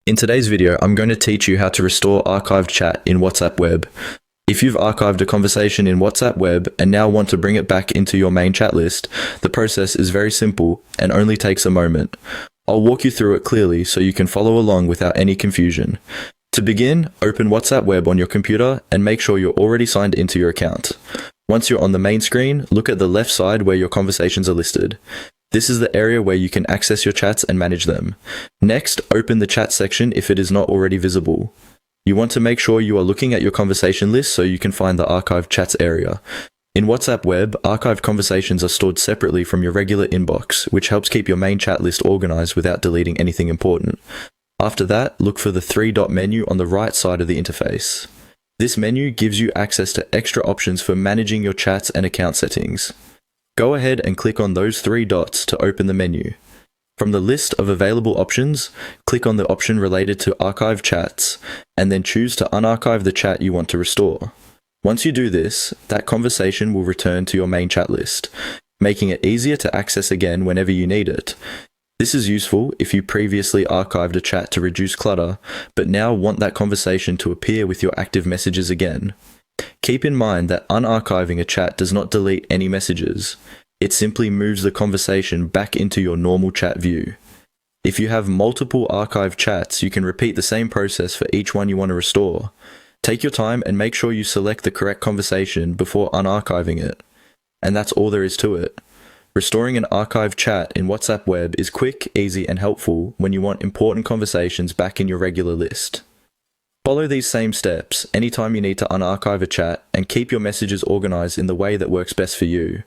In today's video, I'm going to teach you how to restore archived chat in WhatsApp Web. If you've archived a conversation in WhatsApp Web and now want to bring it back into your main chat list, the process is very simple and only takes a moment. I'll walk you through it clearly so you can follow along without any confusion. To begin, open WhatsApp Web on your computer and make sure you're already signed into your account. Once you're on the main screen, look at the left side where your conversations are listed. This is the area where you can access your chats and manage them. Next, open the chat section if it is not already visible. You want to make sure you are looking at your conversation list so you can find the archived chats area. In WhatsApp Web, archived conversations are stored separately from your regular inbox, which helps keep your main chat list organized without deleting anything important. After that, look for the three-dot menu on the right side of the interface. This menu gives you access to extra options for managing your chats and account settings. Go ahead and click on those three dots to open the menu. From the list of available options, click on the option related to archive chats, and then choose to unarchive the chat you want to restore. Once you do this, that conversation will return to your main chat list, making it easier to access again whenever you need it. This is useful if you previously archived a chat to reduce clutter, but now want that conversation to appear with your active messages again. Keep in mind that unarchiving a chat does not delete any messages. It simply moves the conversation back into your normal chat view. If you have multiple archived chats, you can repeat the same process for each one you want to restore. Take your time and make sure you select the correct conversation before unarchiving it. And that's all there is to it. Restoring an archived chat in WhatsApp Web is quick, easy, and helpful when you want important conversations back in your regular list. Follow these same steps anytime you need to unarchive a chat and keep your messages organized in the way that works best for you.